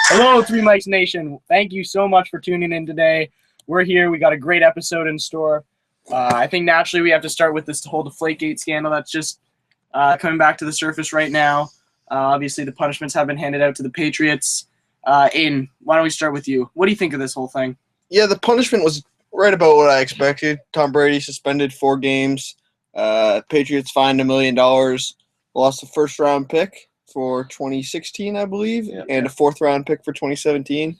Hello, Three Mics Nation. Thank you so much for tuning in today. We're here. We got a great episode in store. I think naturally we have to start with this whole Deflategate scandal that's just coming back to the surface right now. Obviously, the punishments have been handed out to the Patriots. Aiden, why don't we start with you? What do you think of this whole thing? Yeah, the punishment was right about what I expected. Tom Brady suspended 4 games. Patriots fined $1 million. Lost a first-round pick for 2016, I believe, and a 4th-round pick for 2017.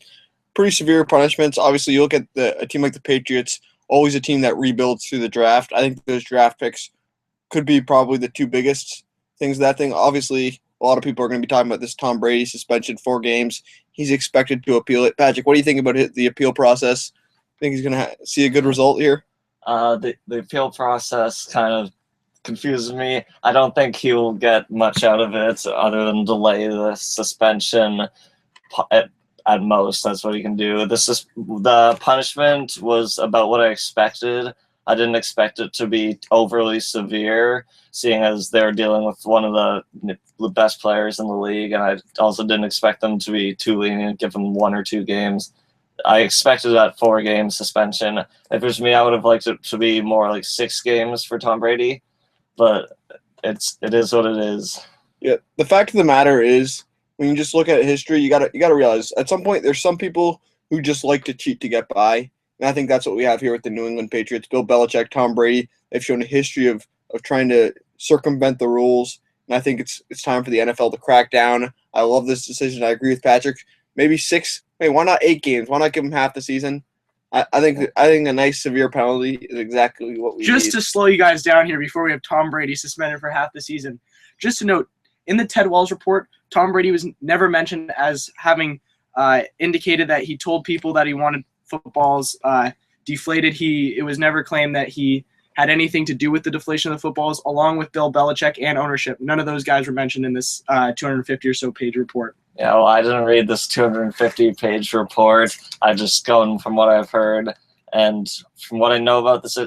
Pretty severe punishments. Obviously, you look at a team like the Patriots, always a team that rebuilds through the draft. I think those draft picks could be probably the 2 biggest things of that thing. Obviously, a lot of people are going to be talking about this Tom Brady suspension, 4 games. He's expected to appeal it. Patrick, what do you think about the appeal process? Think he's going to see a good result here? The appeal process kind of confuses me. I don't think he will get much out of it other than delay the suspension at most. That's what he can do. The punishment was about what I expected. I didn't expect it to be overly severe, seeing as they're dealing with one of the best players in the league, and I also didn't expect them to be too lenient, give him 1 or 2 games. I expected that 4-game suspension. If it was me, I would have liked it to be more like 6 games for Tom Brady, but it is what it is. Yeah, the fact of the matter is, when you just look at history, you gotta realize at some point there's some people who just like to cheat to get by, and I think that's what we have here with the New England Patriots. Bill Belichick, Tom Brady, they've shown a history of trying to circumvent the rules, and I think it's time for the NFL to crack down. I love this decision. I agree with Patrick. Maybe 6. Hey, why not 8 games? Why not give them half the season? I think a nice severe penalty is exactly what we need. Just to slow you guys down here before we have Tom Brady suspended for half the season, just to note, in the Ted Wells report, Tom Brady was never mentioned as having indicated that he told people that he wanted footballs deflated. It was never claimed that he had anything to do with the deflation of the footballs, along with Bill Belichick and ownership. None of those guys were mentioned in this 250 or so page report. Yeah, well, I didn't read this 250-page report. I just going from what I've heard, and from what I know about this,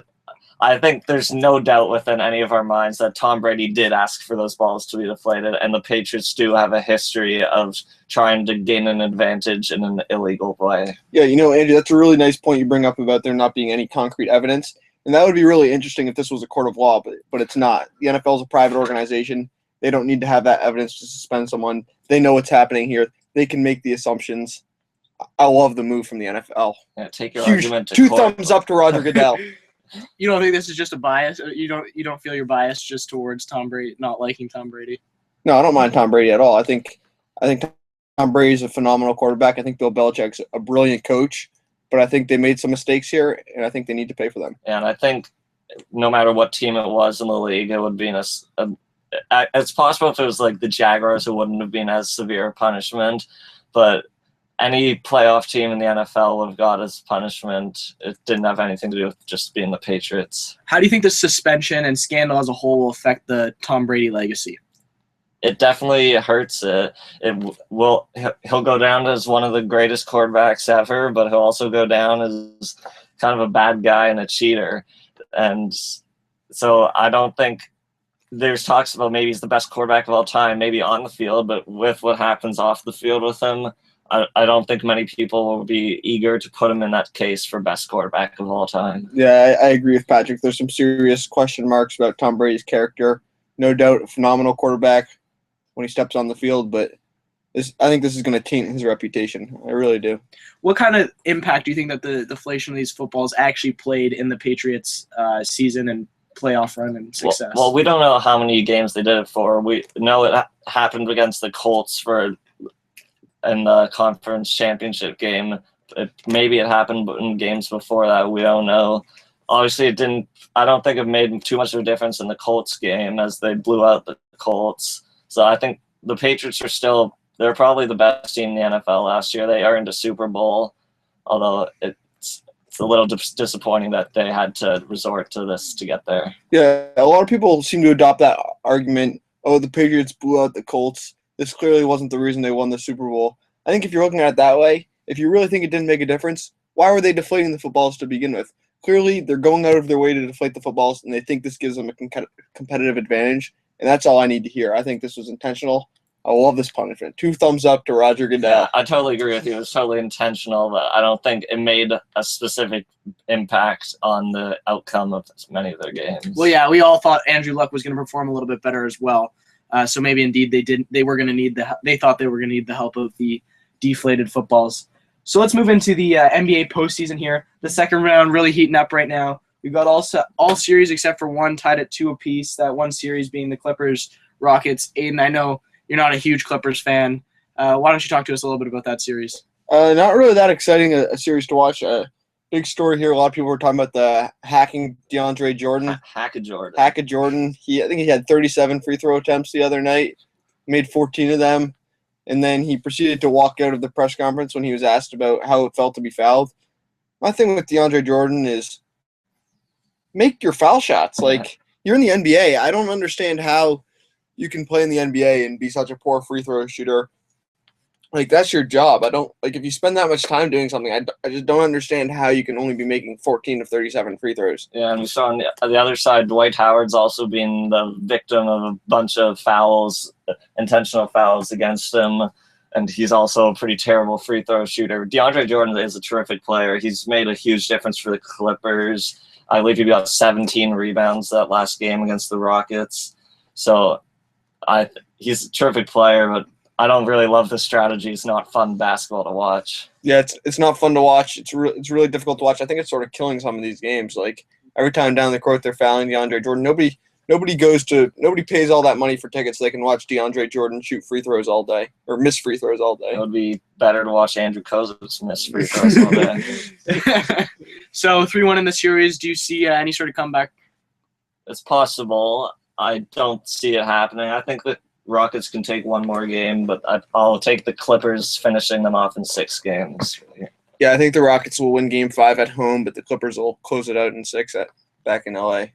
I think there's no doubt within any of our minds that Tom Brady did ask for those balls to be deflated, and the Patriots do have a history of trying to gain an advantage in an illegal way. Yeah, Andrew, that's a really nice point you bring up about there not being any concrete evidence, and that would be really interesting if this was a court of law, but it's not. The NFL is a private organization. They don't need to have that evidence to suspend someone. They know what's happening here. They can make the assumptions. I love the move from the NFL. Yeah, take your argument to 2 court. thumbs up to Roger Goodell. You don't think this is just a bias? You don't feel your bias just towards Tom Brady, not liking Tom Brady? No, I don't mind Tom Brady at all. I think Tom Brady's a phenomenal quarterback. I think Bill Belichick's a brilliant coach, but I think they made some mistakes here, and I think they need to pay for them. And I think no matter what team it was in the league, it would be it's possible if it was like the Jaguars, it wouldn't have been as severe a punishment, but any playoff team in the NFL would have got as punishment. It didn't have anything to do with just being the Patriots. How do you think the suspension and scandal as a whole will affect the Tom Brady legacy? It definitely hurts it. He'll go down as one of the greatest quarterbacks ever, but he'll also go down as kind of a bad guy and a cheater. And so I don't think there's talks about maybe he's the best quarterback of all time, maybe on the field, but with what happens off the field with him, I don't think many people will be eager to put him in that case for best quarterback of all time. Yeah, I agree with Patrick. There's some serious question marks about Tom Brady's character. No doubt a phenomenal quarterback when he steps on the field, but I think this is going to taint his reputation. I really do. What kind of impact do you think that the deflation of these footballs actually played in the Patriots' season and playoff run and success? Well, we don't know how many games they did it for. We know it happened against the Colts in the conference championship game. Maybe it happened in games before that. We don't know. Obviously, it didn't. I don't think it made too much of a difference in the Colts game as they blew out the Colts. So I think the Patriots they're probably the best team in the NFL last year. They earned a Super Bowl, although it's a little disappointing that they had to resort to this to get there. Yeah, a lot of people seem to adopt that argument. Oh, the Patriots blew out the Colts. This clearly wasn't the reason they won the Super Bowl. I think if you're looking at it that way, if you really think it didn't make a difference, why were they deflating the footballs to begin with? Clearly, they're going out of their way to deflate the footballs, and they think this gives them a competitive advantage, and that's all I need to hear. I think this was intentional. I love this punishment. 2 thumbs up to Roger Goodell. Yeah, I totally agree with you. It was totally intentional, but I don't think it made a specific impact on the outcome of many of their games. Well, yeah, we all thought Andrew Luck was going to perform a little bit better as well. So maybe indeed they were going to need they thought they were going to need the help of the deflated footballs. So let's move into the NBA postseason here. The second round really heating up right now. We've got all series except for one tied at 2 apiece. That one series being the Clippers Rockets. Aiden, I know you're not a huge Clippers fan. Why don't you talk to us a little bit about that series? Not really that exciting a series to watch. Big story here. A lot of people were talking about the hacking DeAndre Jordan. Hack of Jordan. I think he had 37 free throw attempts the other night, made 14 of them, and then he proceeded to walk out of the press conference when he was asked about how it felt to be fouled. My thing with DeAndre Jordan is make your foul shots. Like, you're in the NBA. I don't understand how you can play in the NBA and be such a poor free throw shooter. Like, that's your job. If you spend that much time doing something, I just don't understand how you can only be making 14 of 37 free throws. Yeah, and we saw on the other side, Dwight Howard's also been the victim of a bunch of fouls, intentional fouls against him, and he's also a pretty terrible free throw shooter. DeAndre Jordan is a terrific player. He's made a huge difference for the Clippers. I believe he got 17 rebounds that last game against the Rockets. So he's a terrific player, but I don't really love the strategy. It's not fun basketball to watch. Yeah, it's not fun to watch. It's really difficult to watch. I think it's sort of killing some of these games. Like, every time down the court they're fouling DeAndre Jordan. Nobody pays all that money for tickets so they can watch DeAndre Jordan shoot free throws all day or miss free throws all day. It would be better to watch Andrew Kozub's miss free throws all day. So 3-1 in the series. Do you see any sort of comeback? It's possible. I don't see it happening. I think that Rockets can take one more game, but I'll take the Clippers finishing them off in 6 games. Yeah, I think the Rockets will win Game 5 at home, but the Clippers will close it out in 6 back in LA.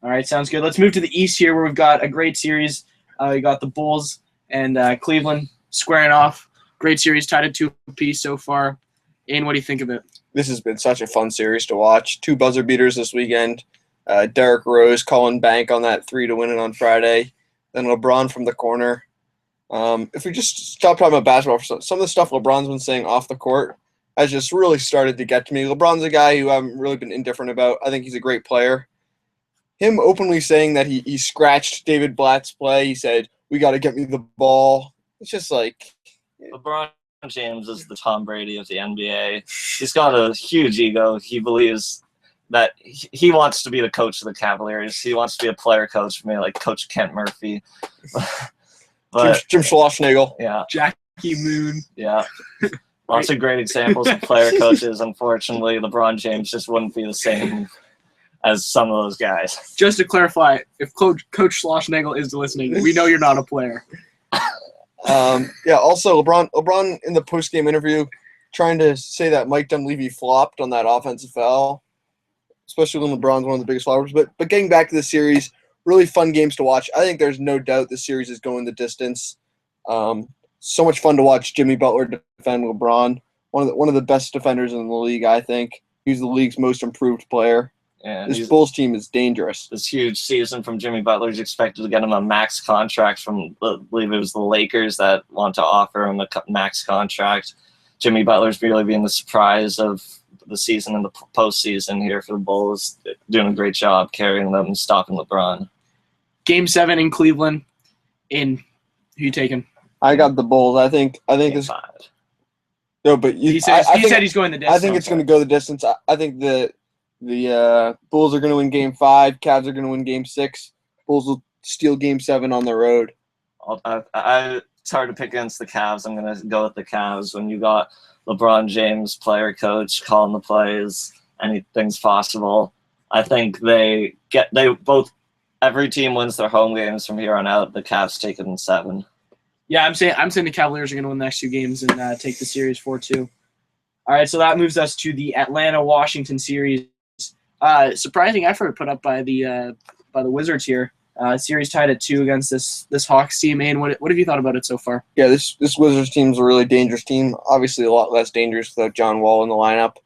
All right, sounds good. Let's move to the East here, where we've got a great series. We got the Bulls and Cleveland squaring off. Great series, tied at 2 apiece so far. Aiden, what do you think of it? This has been such a fun series to watch. 2 buzzer beaters this weekend. Derrick Rose calling bank on that 3 to win it on Friday. Then LeBron from the corner. If we just stop talking about basketball, some of the stuff LeBron's been saying off the court has just really started to get to me. LeBron's a guy who I've really been indifferent about. I think he's a great player. Him openly saying that he scratched David Blatt's play. He said, "We got to get me the ball." It's just like LeBron James is the Tom Brady of the NBA. He's got a huge ego. He believes that he wants to be the coach of the Cavaliers. He wants to be a player coach for me, like Coach Kent Murphy. But Jim Schlossnagle. yeah, Jackie Moon. yeah. Lots of great examples of player coaches. Unfortunately, LeBron James just wouldn't be the same as some of those guys. Just to clarify, if Coach Schlossnagle is listening, we know you're not a player. Yeah. Also, LeBron in the post-game interview trying to say that Mike Dunleavy flopped on that offensive foul, especially when LeBron's one of the biggest floppers. But getting back to the series, really fun games to watch. I think there's no doubt this series is going the distance. So much fun to watch Jimmy Butler defend LeBron. One of the best defenders in the league, I think. He's the league's most improved player. Yeah, this Bulls team is dangerous. This huge season from Jimmy Butler is expected to get him a max contract from, I believe it was the Lakers that want to offer him a max contract. Jimmy Butler's really being the surprise of the season and the postseason here for the Bulls, doing a great job carrying them and stopping LeBron. Game 7 in Cleveland. Who you taking? I got the Bulls. I think Game this. 5. No, but He said he's going the distance. I think it's going to go the distance. I think the Bulls are going to win Game 5. Cavs are going to win Game 6. Bulls will steal Game 7 on the road. It's hard to pick against the Cavs. I'm going to go with the Cavs. When you got LeBron James, player coach, calling the plays, anything's possible. I think every team wins their home games from here on out. The Cavs take it in 7. Yeah, I'm saying the Cavaliers are going to win the next 2 games and take the series 4-2. All right, so that moves us to the Atlanta-Washington series. Surprising effort put up by the Wizards here. Series tied at 2 against this Hawks team. And what have you thought about it so far? Yeah, this Wizards team is a really dangerous team. Obviously, a lot less dangerous without John Wall in the lineup.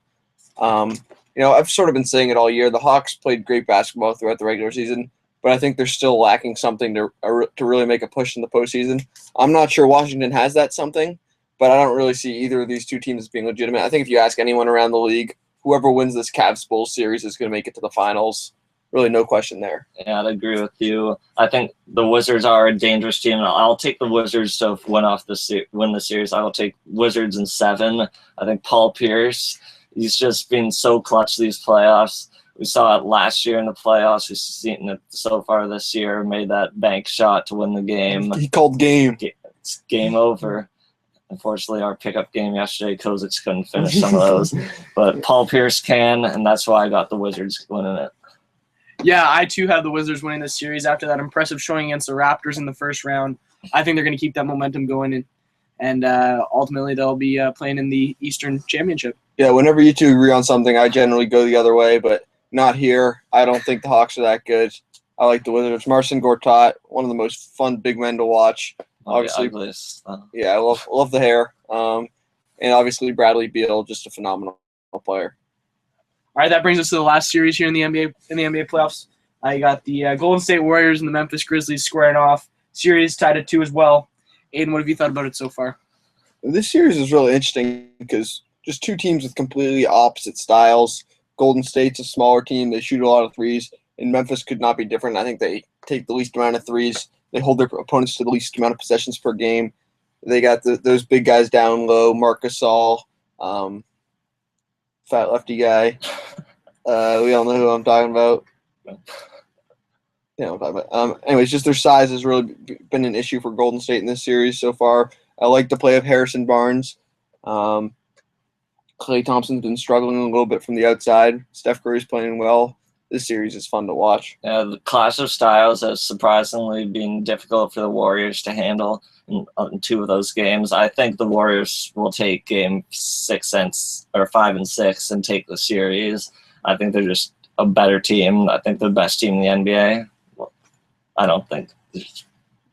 I've sort of been saying it all year. The Hawks played great basketball throughout the regular season, but I think they're still lacking something to really make a push in the postseason. I'm not sure Washington has that something, but I don't really see either of these two teams as being legitimate. I think if you ask anyone around the league, whoever wins this Cavs Bulls series is going to make it to the finals. Really, no question there. Yeah, I'd agree with you. I think the Wizards are a dangerous team. I'll take the Wizards to win the series. I will take Wizards in 7. I think Paul Pierce, he's just been so clutch these playoffs. We saw it last year in the playoffs. We've seen it so far this year. Made that bank shot to win the game. He called game. It's game over. Unfortunately, our pickup game yesterday, Kozic couldn't finish some of those. But Paul Pierce can, and that's why I got the Wizards winning it. Yeah, I too have the Wizards winning this series after that impressive showing against the Raptors in the first round. I think they're going to keep that momentum going, and ultimately they'll be playing in the Eastern Championship. Yeah, whenever you two agree on something, I generally go the other way, but not here. I don't think the Hawks are that good. I like the Wizards. Marcin Gortat, one of the most fun big men to watch. Obviously, yeah, I love the hair. And obviously Bradley Beal, just a phenomenal player. All right, that brings us to the last series here in the NBA playoffs. You got the Golden State Warriors and the Memphis Grizzlies squaring off. Series tied at 2 as well. Aiden, what have you thought about it so far? This series is really interesting because just two teams with completely opposite styles. Golden State's a smaller team. They shoot a lot of threes, and Memphis could not be different. I think they take the least amount of threes. They hold their opponents to the least amount of possessions per game. They got those big guys down low, Marc Gasol, fat lefty guy. We all know who I'm talking about. Yeah, I'm talking about. Anyways, just their size has really been an issue for Golden State in this series so far. I like the play of Harrison Barnes. Klay Thompson's been struggling a little bit from the outside. Steph Curry's playing well. This series is fun to watch. Yeah, the clash of styles has surprisingly been difficult for the Warriors to handle in 2 of those games. I think the Warriors will take game 5 and 6 and take the series. I think they're just a better team. I think they're the best team in the NBA. Well, I don't think.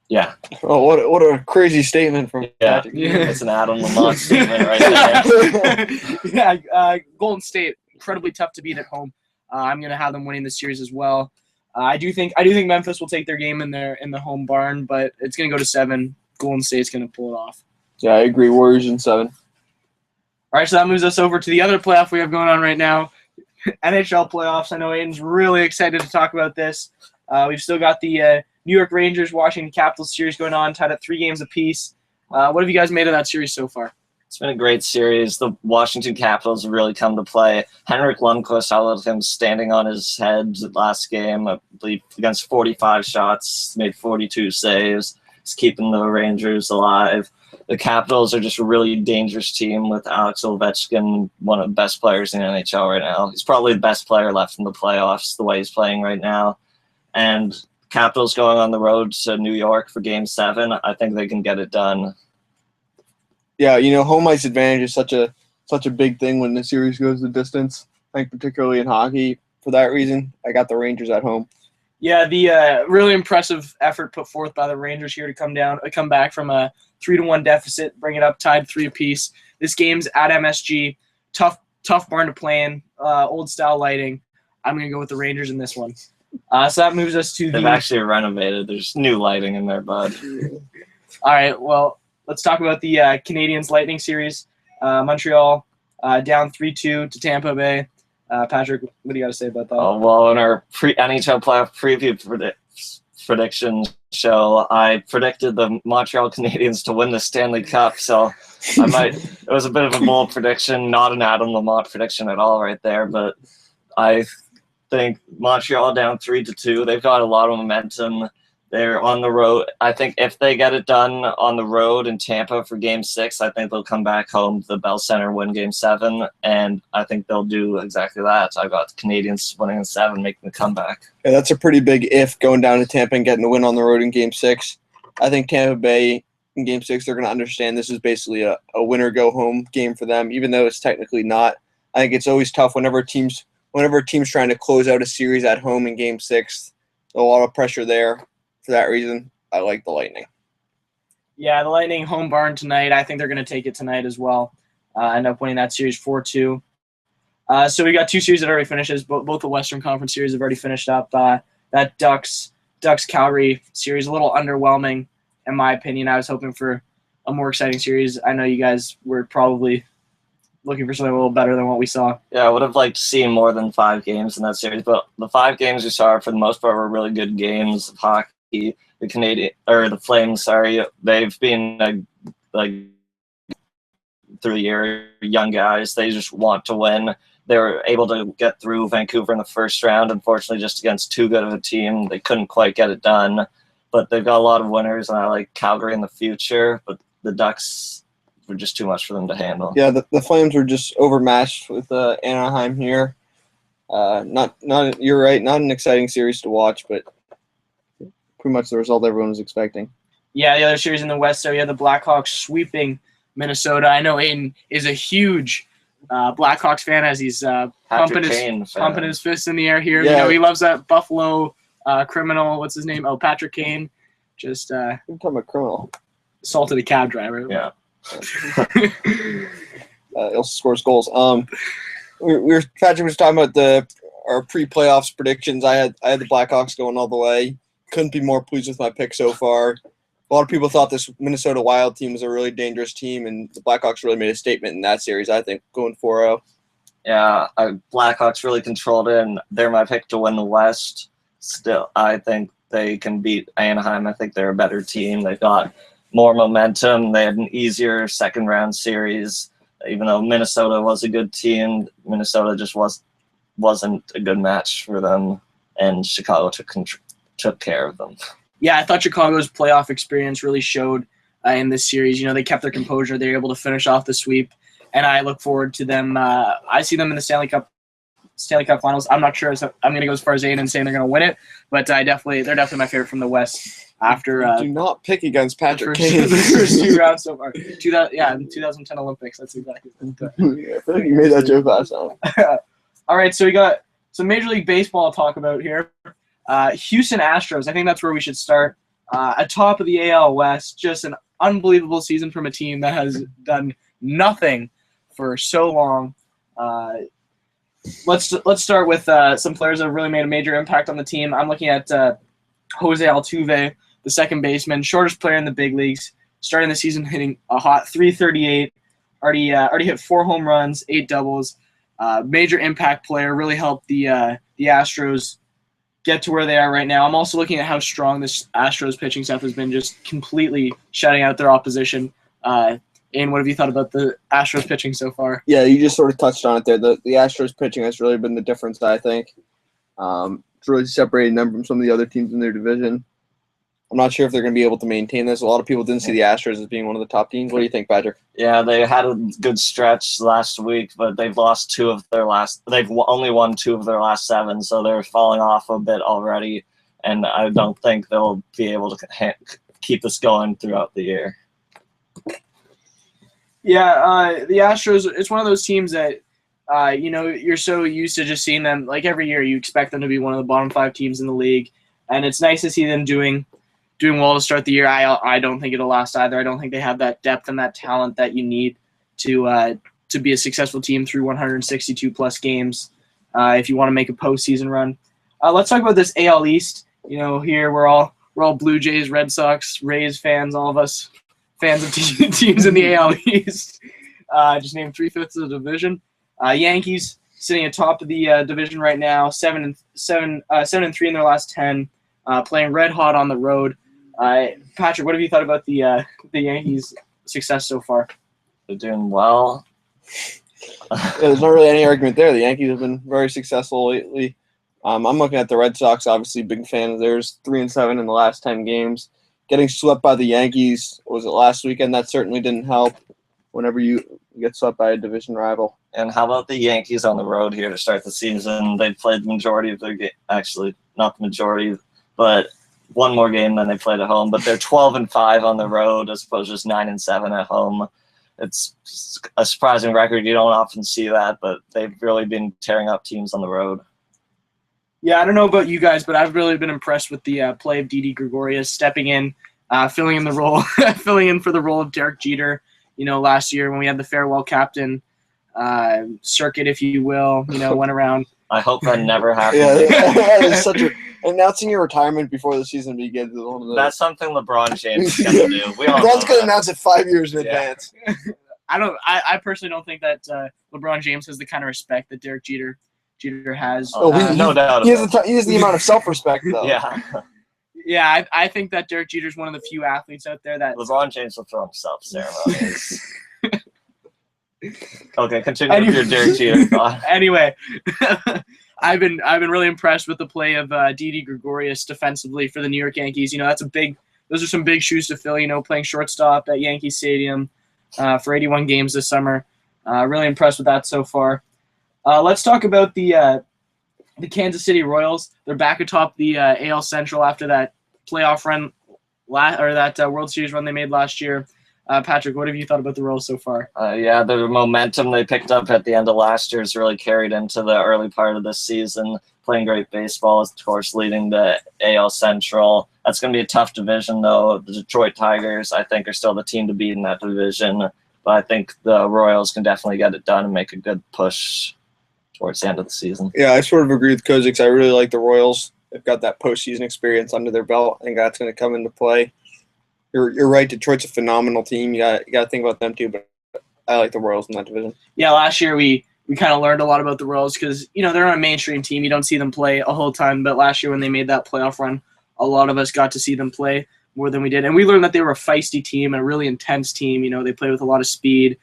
Yeah. Oh, what a crazy statement from Patrick. Yeah, it's an Adam Lamont statement right there. Yeah, Golden State, incredibly tough to beat at home. I'm going to have them winning this series as well. I do think Memphis will take their game in the home barn, but it's going to go to 7. Golden State's going to pull it off. Yeah, I agree. Warriors in 7. All right, so that moves us over to the other playoff we have going on right now, NHL playoffs. I know Aiden's really excited to talk about this. We've still got the New York Rangers, Washington Capitals series going on, tied at 3 games apiece. What have you guys made of that series so far? It's been a great series. The Washington Capitals have really come to play. Henrik Lundqvist, I loved him standing on his head last game, I believe, against 45 shots, made 42 saves. He's keeping the Rangers alive. The Capitals are just a really dangerous team with Alex Ovechkin, one of the best players in the NHL right now. He's probably the best player left in the playoffs, the way he's playing right now. And Capitals going on the road to New York for Game 7, I think they can get it done. Yeah, home ice advantage is such a big thing when the series goes the distance. I think particularly in hockey. For that reason, I got the Rangers at home. Yeah, the really impressive effort put forth by the Rangers here to come back from a 3-1 deficit, bring it up tied 3 apiece. This game's at MSG, tough barn to play in, old style lighting. I'm gonna go with the Rangers in this one. So that moves us to They've actually renovated. There's new lighting in there, bud. All right, well. Let's talk about the Canadiens Lightning series. Montreal down 3-2 to Tampa Bay. Patrick, what do you got to say about that? Oh, well, in our NHL playoff preview prediction show, I predicted the Montreal Canadiens to win the Stanley Cup. So it was a bit of a bold prediction, not an Adam Lamont prediction at all right there. But I think Montreal down 3-2. They've got a lot of momentum. They're on the road. I think if they get it done on the road in Tampa for Game 6, I think they'll come back home to the Bell Center, win Game 7, and I think they'll do exactly that. I got the Canadiens winning in 7, making the comeback. Yeah, that's a pretty big if, going down to Tampa and getting the win on the road in Game 6. I think Tampa Bay in Game 6, they're going to understand this is basically a winner-go-home game for them, even though it's technically not. I think it's always tough whenever a team's trying to close out a series at home in Game 6. A lot of pressure there. For that reason, I like the Lightning. Yeah, the Lightning home barn tonight. I think they're going to take it tonight as well. End up winning that series 4-2. So we got 2 series that already finishes. Both the Western Conference series have already finished up. That Ducks Ducks Calgary series a little underwhelming, in my opinion. I was hoping for a more exciting series. I know you guys were probably looking for something a little better than what we saw. Yeah, I would have liked to see more than 5 games in that series, but the 5 games we saw for the most part were really good games of hockey. The Flames, they've been through the year, young guys. They just want to win. They were able to get through Vancouver in the first round. Unfortunately, just against too good of a team, they couldn't quite get it done. But they've got a lot of winners, and I like Calgary in the future. But the Ducks were just too much for them to handle. Yeah, the Flames were just overmatched with Anaheim here. You're right, not an exciting series to watch, but pretty much the result everyone was expecting. Yeah, the other series in the West, so you had the Blackhawks sweeping Minnesota. I know Aiden is a huge Blackhawks fan as he's pumping his fists in the air here. Yeah. He loves that Buffalo criminal. What's his name? Oh, Patrick Kane. Just You're talking about criminal. assaulted a cab driver. Yeah. He also scores goals. Patrick was talking about our pre-playoffs predictions. I had the Blackhawks going all the way. Couldn't be more pleased with my pick so far. A lot of people thought this Minnesota Wild team was a really dangerous team, and the Blackhawks really made a statement in that series, I think, going 4-0. Yeah, Blackhawks really controlled it, and they're my pick to win the West. Still, I think they can beat Anaheim. I think they're a better team. They've got more momentum. They had an easier second-round series. Even though Minnesota was a good team, Minnesota just wasn't a good match for them, and Chicago took care of them. Yeah, I thought Chicago's playoff experience really showed in this series. They kept their composure. They were able to finish off the sweep, and I look forward to them. I see them in the Stanley Cup Finals. I'm not sure. So I'm going to go as far as Aiden and saying they're going to win it, but they're definitely my favorite from the West. After Do not pick against Patrick the Kane. first 2 rounds so far. 2010 Olympics. That's exactly. I feel like you made that joke last time. All right, so we got some Major League Baseball to talk about here. Houston Astros, I think that's where we should start. Atop of the AL West, just an unbelievable season from a team that has done nothing for so long. Let's start with some players that have really made a major impact on the team. I'm looking at Jose Altuve, the second baseman, shortest player in the big leagues, starting the season hitting a hot .338, already hit 4 home runs, 8 doubles. Major impact player, really helped the Astros get to where they are right now. I'm also looking at how strong this Astros pitching staff has been, just completely shutting out their opposition. And what have you thought about the Astros pitching so far? Yeah, you just sort of touched on it there. The Astros pitching has really been the difference, I think. It's really separated them from some of the other teams in their division. I'm not sure if they're going to be able to maintain this. A lot of people didn't see the Astros as being one of the top teams. What do you think, Patrick? Yeah, they had a good stretch last week, but they've lost 2 of their last. They've only won 2 of their last 7, so they're falling off a bit already. And I don't think they'll be able to keep this going throughout the year. Yeah, the Astros. It's one of those teams that you're so used to just seeing them. Like every year, you expect them to be one of the bottom 5 teams in the league, and it's nice to see them doing well to start the year. I don't think it'll last either. I don't think they have that depth and that talent that you need to be a successful team through 162 plus games. If you want to make a postseason run, let's talk about this AL East. Here we're all Blue Jays, Red Sox, Rays fans. All of us fans of teams in the AL East. Just named 3/5 of the division. Yankees sitting atop of the division right now, 7-3 in their last 10, playing red hot on the road. Patrick, what have you thought about the Yankees' success so far? They're doing well. Yeah, there's not really any argument there. The Yankees have been very successful lately. I'm looking at the Red Sox, obviously big fan of theirs, 3-7 in the last 10 games. Getting swept by the Yankees, was it last weekend? That certainly didn't help whenever you get swept by a division rival. And how about the Yankees on the road here to start the season? They played the majority of their game. Actually, not the majority, but one more game than they played at home. But they're 12-5 on the road as opposed to just 9-7 at home. It's a surprising record. You don't often see that, but they've really been tearing up teams on the road. Yeah, I don't know about you guys, but I've really been impressed with the play of Didi Gregorius stepping in, filling in for the role of Derek Jeter. Last year when we had the farewell captain circuit, if you will, went around. I hope that never happens. Yeah, that is Announcing your retirement before the season begins is one of those. That's something LeBron James is gonna do. We all know LeBron's gonna that. announce it 5 years in Yeah. advance. I personally don't think that LeBron James has the kind of respect that Derek Jeter has. Oh, no doubt He about it. has the amount of self-respect though. Yeah, Yeah, I think that Derek Jeter's one of the few athletes out there that. LeBron James will throw himself ceremonies. Okay, continue with your Derek Jeter thought. Anyway, I've been really impressed with the play of Didi Gregorius defensively for the New York Yankees. You know, those are some big shoes to fill. You know, playing shortstop at Yankee Stadium for 81 games this summer. Really impressed with that so far. Let's talk about the Kansas City Royals. They're back atop the AL Central after that playoff run, that World Series run they made last year. Patrick, what have you thought about the Royals so far? Yeah, the momentum they picked up at the end of last year is really carried into the early part of this season. Playing great baseball, of course, leading the AL Central. That's going to be a tough division, though. The Detroit Tigers, I think, are still the team to beat in that division. But I think the Royals can definitely get it done and make a good push towards the end of the season. Yeah, I sort of agree with Kozix. I really like the Royals. They've got that postseason experience under their belt. I think that's going to come into play. You're right. Detroit's a phenomenal team. You got to think about them too. But I like the Royals in that division. Yeah, last year we kind of learned a lot about the Royals because they're not a mainstream team. You don't see them play a whole time. But last year when they made that playoff run, a lot of us got to see them play more than we did, and we learned that they were a feisty team, a really intense team. They play with a lot of speed,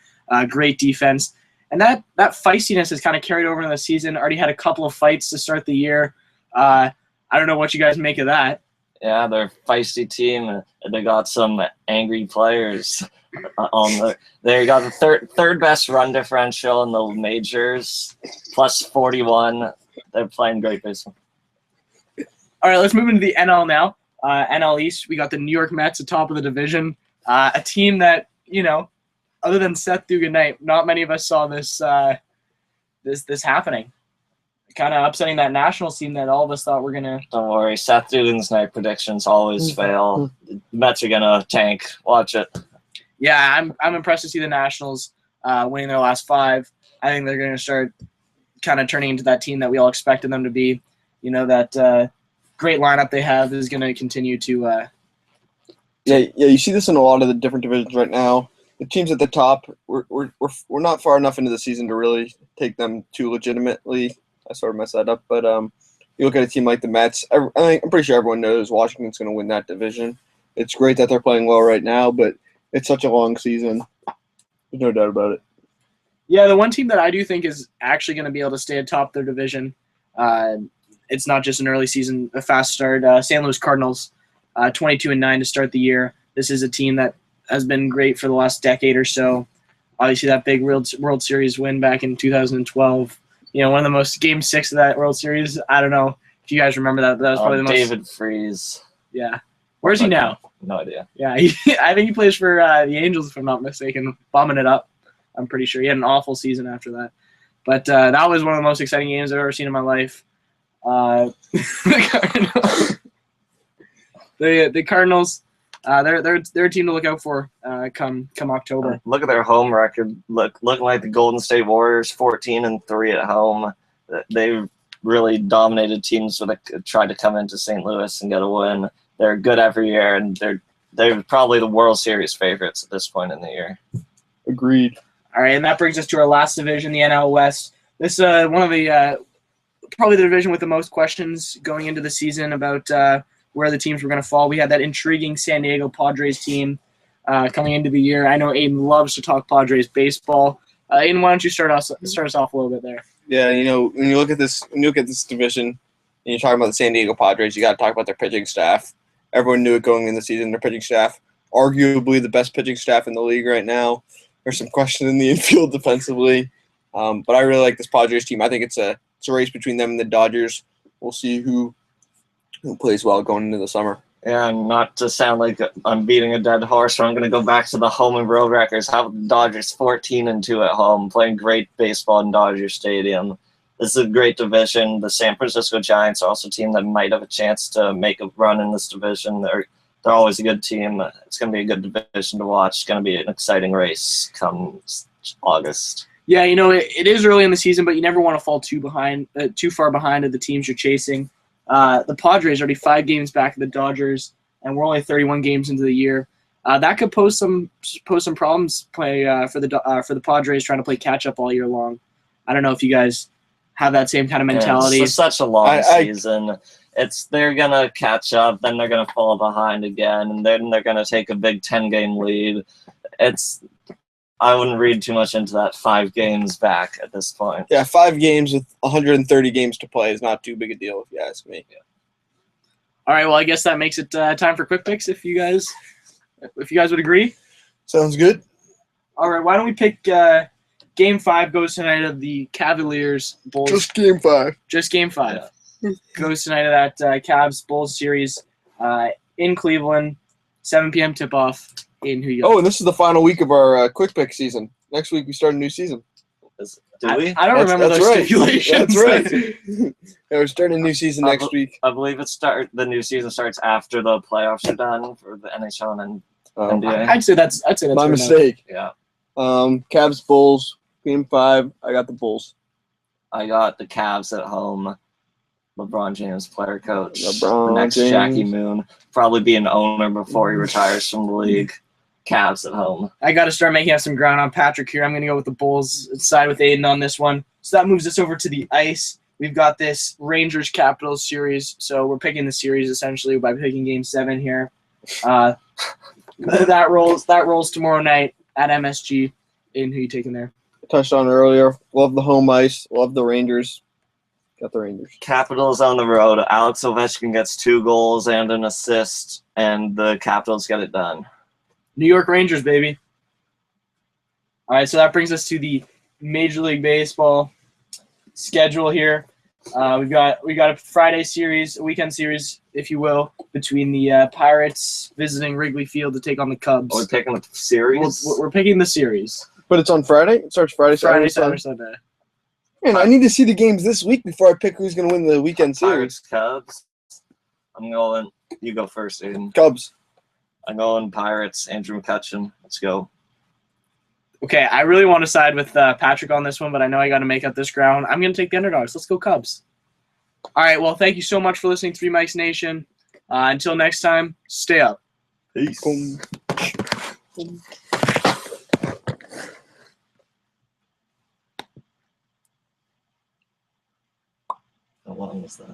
great defense, and that feistiness has kind of carried over in the season. Already had a couple of fights to start the year. I don't know what you guys make of that. Yeah, they're a feisty team, and they got some angry players. They got the third best run differential in the majors, plus 41. They're playing great baseball. All right, let's move into the NL now. NL East, we got the New York Mets atop of the division. A team that, other than Seth Dugan Knight, not many of us saw this happening. Kind of upsetting that Nationals team that all of us thought were gonna. Don't worry, Seth Dugan's night predictions always fail. The Mets are gonna tank. Watch it. Yeah, I'm impressed to see the Nationals winning their last 5. I think they're gonna start kind of turning into that team that we all expected them to be. That great lineup they have is gonna continue to. Yeah. You see this in a lot of the different divisions right now. The teams at the top, we're not far enough into the season to really take them too legitimately. I sort of messed that up, but you look at a team like the Mets. I'm pretty sure everyone knows Washington's going to win that division. It's great that they're playing well right now, but it's such a long season. There's no doubt about it. Yeah, the one team that I do think is actually going to be able to stay atop their division. It's not just an early season, a fast start. St. Louis Cardinals, 22-9 to start the year. This is a team that has been great for the last decade or so. Obviously, that big World Series win back in 2012. One of the most Game 6 of that World Series. I don't know if you guys remember that. But that was probably the most. David Freese. Yeah. Where's he now? No idea. Yeah, I think he plays for the Angels, if I'm not mistaken, bombing it up. I'm pretty sure. He had an awful season after that. But that was one of the most exciting games I've ever seen in my life. The Cardinals, they're a team to look out for come October. Look at their home record. Looking like the Golden State Warriors, 14-3 at home. They've really dominated teams that tried to come into St. Louis and get a win. They're good every year, and they're probably the World Series favorites at this point in the year. Agreed. All right, and that brings us to our last division, the NL West. This is one of the probably the division with the most questions going into the season about where the teams were going to fall. We had that intriguing San Diego Padres team coming into the year. I know Aiden loves to talk Padres baseball. Aiden, why don't you start us off a little bit there? Yeah, when you look at this division, and you're talking about the San Diego Padres, you got to talk about their pitching staff. Everyone knew it going in the season. Their pitching staff, arguably the best pitching staff in the league right now. There's some question in the infield defensively, but I really like this Padres team. I think it's a race between them and the Dodgers. We'll see who plays well going into the summer. Yeah, and not to sound like I'm beating a dead horse, but I'm going to go back to the home and road records. How about the Dodgers 14-2 at home, playing great baseball in Dodger Stadium. This is a great division. The San Francisco Giants are also a team that might have a chance to make a run in this division. They're always a good team. It's going to be a good division to watch. It's going to be an exciting race come August. Yeah, it is early in the season, but you never want to fall too far behind of the teams you're chasing. The Padres are already 5 games back of the Dodgers, and we're only 31 games into the year. That could pose some problems for the Padres trying to play catch up all year long. I don't know if you guys have that same kind of mentality. Yeah, it's such a long season. They're gonna catch up, then they're gonna fall behind again, and then they're gonna take a big 10-game lead. I wouldn't read too much into that 5 games back at this point. Yeah, 5 games with 130 games to play is not too big a deal, if you ask me. Yeah. All right, well, I guess that makes it time for quick picks. If you guys would agree. Sounds good. All right, why don't we pick Game 5 goes tonight of the Cavaliers Bulls. Just game 5. Just Game 5 goes tonight of that Cavs Bulls series in Cleveland, 7 p.m. tip off in New York. Oh, and this is the final week of our quick pick season. Next week we start a new season. Do we? I don't remember those stipulations. That's right. Yeah, we're starting a new season next week. I believe the new season starts after the playoffs are done for the NHL and NBA. I'd say that's My fair enough. mistake. Yeah. Cavs Bulls game 5. I got the Bulls. I got the Cavs at home. LeBron James, player coach. LeBron the next James. Jackie Moon. Probably be an owner before he retires from the league. Cavs at home. I got to start making up some ground on Patrick here. I'm going to go with the Bulls, side with Aiden on this one. So that moves us over to the ice. We've got this Rangers Capitals series. So we're picking the series essentially by picking Game 7 here. That rolls tomorrow night at MSG. Aiden, who you taking there? Touched on earlier. Love the home ice. Love the Rangers. Got the Rangers. Capitals on the road. Alex Ovechkin gets 2 goals and an assist, and the Capitals get it done. New York Rangers, baby. All right, so that brings us to the Major League Baseball schedule here. We got a Friday series, a weekend series, if you will, between the Pirates visiting Wrigley Field to take on the Cubs. We're picking the series. We're picking the series. But it's on Friday? It starts Friday, Friday, Saturday, Saturday, Sunday. Man, I need to see the games this week before I pick who's going to win the weekend series. Pirates, Cubs. I'm going. You go first, Aiden. Cubs. I'm going Pirates. Andrew McCutcheon. Let's go. Okay, I really want to side with Patrick on this one, but I know I got to make up this ground. I'm going to take the underdogs. Let's go Cubs. All right, well, thank you so much for listening to Three Mics Nation. Until next time, stay up. Peace. Boom. How long was that?